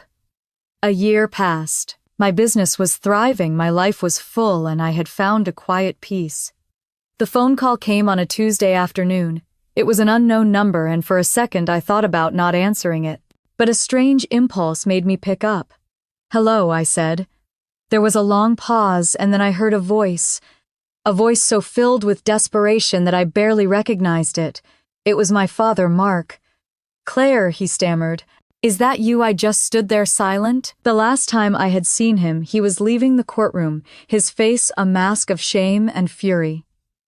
A year passed. My business was thriving, my life was full, and I had found a quiet peace. The phone call came on a Tuesday afternoon. It was an unknown number, and for a second I thought about not answering it. But a strange impulse made me pick up. "Hello," I said. There was a long pause, and then I heard a voice so filled with desperation that I barely recognized it. It was my father, Mark. "Claire," he stammered, "is that you?" I just stood there silent. The last time I had seen him, he was leaving the courtroom, his face a mask of shame and fury.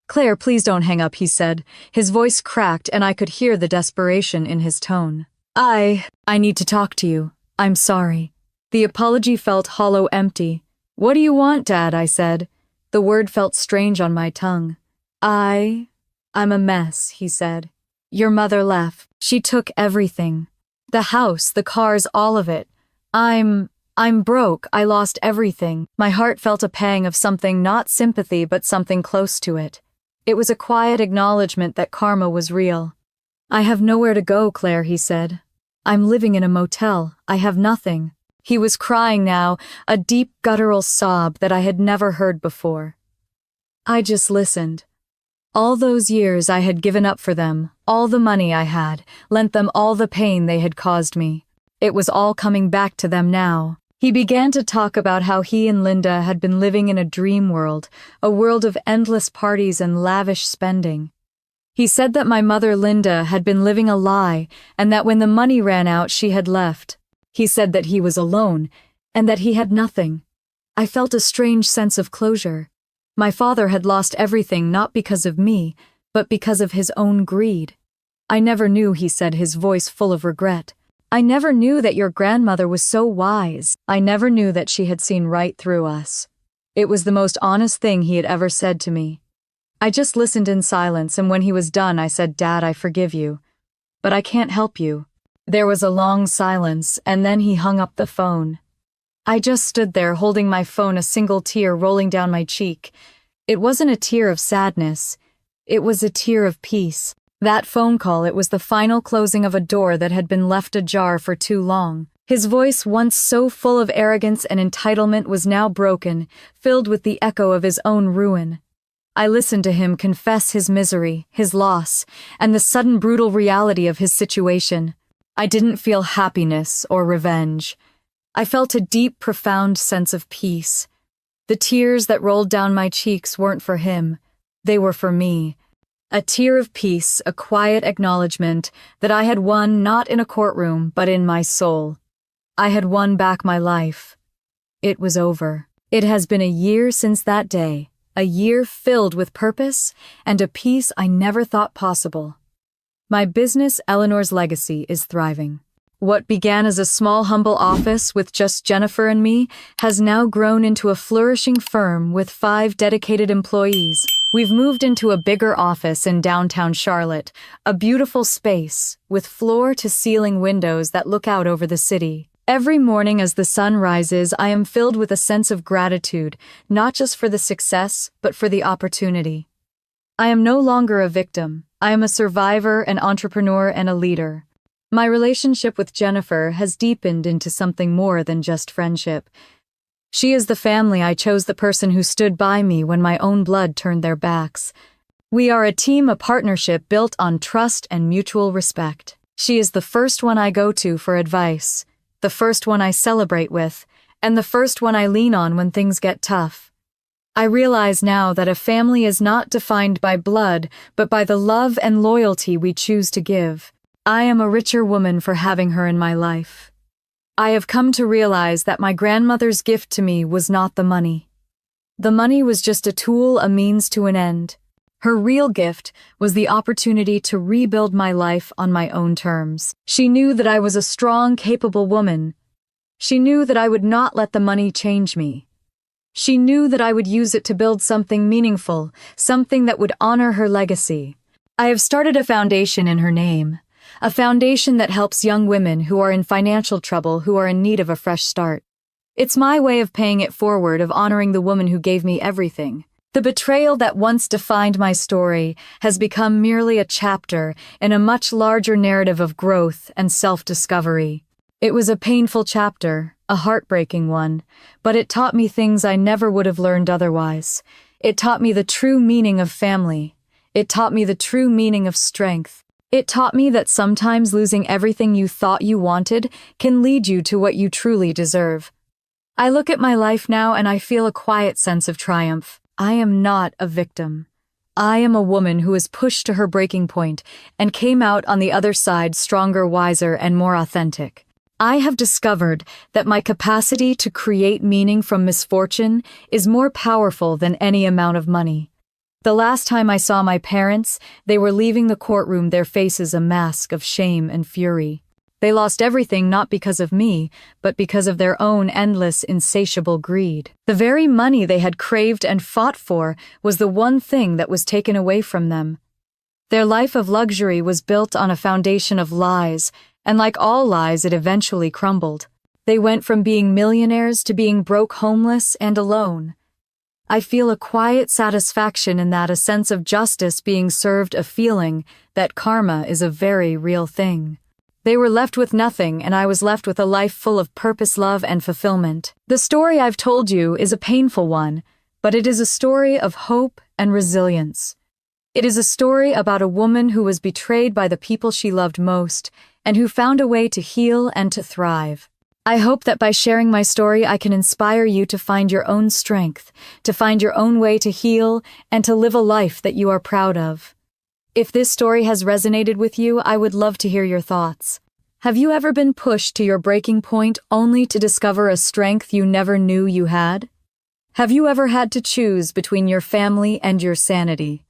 "Claire, please don't hang up," he said. His voice cracked, and I could hear the desperation in his tone. I need to talk to you. I'm sorry." The apology felt hollow, empty. "What do you want, Dad?" I said. The word felt strange on my tongue. I'm a mess," he said. "Your mother left. She took everything. The house, the cars, all of it. I'm broke. I lost everything." My heart felt a pang of something, not sympathy, but something close to it. It was a quiet acknowledgement that karma was real. "I have nowhere to go, Claire," he said. "I'm living in a motel. I have nothing." He was crying now, a deep guttural sob that I had never heard before. I just listened. All those years I had given up for them, all the money I had, lent them all the pain they had caused me. It was all coming back to them now. He began to talk about how he and Linda had been living in a dream world, a world of endless parties and lavish spending. He said that my mother, Linda, had been living a lie, and that when the money ran out, she had left. He said that he was alone, and that he had nothing. I felt a strange sense of closure. My father had lost everything not because of me, but because of his own greed. "I never knew," he said, his voice full of regret. "I never knew that your grandmother was so wise. I never knew that she had seen right through us." It was the most honest thing he had ever said to me. I just listened in silence, and when he was done, I said, "Dad, I forgive you. But I can't help you." There was a long silence, and then he hung up the phone. I just stood there holding my phone, a single tear rolling down my cheek. It wasn't a tear of sadness. It was a tear of peace. That phone call, it was the final closing of a door that had been left ajar for too long. His voice, once so full of arrogance and entitlement, was now broken, filled with the echo of his own ruin. I listened to him confess his misery, his loss, and the sudden brutal reality of his situation. I didn't feel happiness or revenge. I felt a deep, profound sense of peace. The tears that rolled down my cheeks weren't for him, they were for me. A tear of peace, a quiet acknowledgement that I had won not in a courtroom but in my soul. I had won back my life. It was over. It has been a year since that day, a year filled with purpose and a peace I never thought possible. My business, Eleanor's Legacy, is thriving. What began as a small, humble office with just Jennifer and me has now grown into a flourishing firm with 5 dedicated employees. We've moved into a bigger office in downtown Charlotte, a beautiful space with floor-to-ceiling windows that look out over the city. Every morning as the sun rises, I am filled with a sense of gratitude, not just for the success, but for the opportunity. I am no longer a victim. I am a survivor, an entrepreneur, and a leader. My relationship with Jennifer has deepened into something more than just friendship. She is the family I chose, the person who stood by me when my own blood turned their backs. We are a team, a partnership built on trust and mutual respect. She is the first one I go to for advice, the first one I celebrate with, and the first one I lean on when things get tough. I realize now that a family is not defined by blood, but by the love and loyalty we choose to give. I am a richer woman for having her in my life. I have come to realize that my grandmother's gift to me was not the money. The money was just a tool, a means to an end. Her real gift was the opportunity to rebuild my life on my own terms. She knew that I was a strong, capable woman. She knew that I would not let the money change me. She knew that I would use it to build something meaningful, something that would honor her legacy. I have started a foundation in her name. A foundation that helps young women who are in financial trouble, who are in need of a fresh start. It's my way of paying it forward, of honoring the woman who gave me everything. The betrayal that once defined my story has become merely a chapter in a much larger narrative of growth and self-discovery. It was a painful chapter, a heartbreaking one, but it taught me things I never would have learned otherwise. It taught me the true meaning of family. It taught me the true meaning of strength. It taught me that sometimes losing everything you thought you wanted can lead you to what you truly deserve. I look at my life now and I feel a quiet sense of triumph. I am not a victim. I am a woman who was pushed to her breaking point and came out on the other side stronger, wiser, and more authentic. I have discovered that my capacity to create meaning from misfortune is more powerful than any amount of money. The last time I saw my parents, they were leaving the courtroom, their faces a mask of shame and fury. They lost everything not because of me, but because of their own endless, insatiable greed. The very money they had craved and fought for was the one thing that was taken away from them. Their life of luxury was built on a foundation of lies, and like all lies, it eventually crumbled. They went from being millionaires to being broke, homeless, and alone. I feel a quiet satisfaction in that, a sense of justice being served, a feeling that karma is a very real thing. They were left with nothing, and I was left with a life full of purpose, love, and fulfillment. The story I've told you is a painful one, but it is a story of hope and resilience. It is a story about a woman who was betrayed by the people she loved most, and who found a way to heal and to thrive. I hope that by sharing my story, I can inspire you to find your own strength, to find your own way to heal, and to live a life that you are proud of. If this story has resonated with you, I would love to hear your thoughts. Have you ever been pushed to your breaking point only to discover a strength you never knew you had? Have you ever had to choose between your family and your sanity?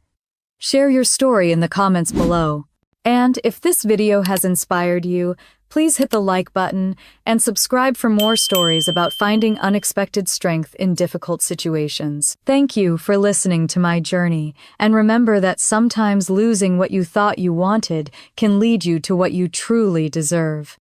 Share your story in the comments below. And if this video has inspired you, please hit the like button and subscribe for more stories about finding unexpected strength in difficult situations. Thank you for listening to my journey, and remember that sometimes losing what you thought you wanted can lead you to what you truly deserve.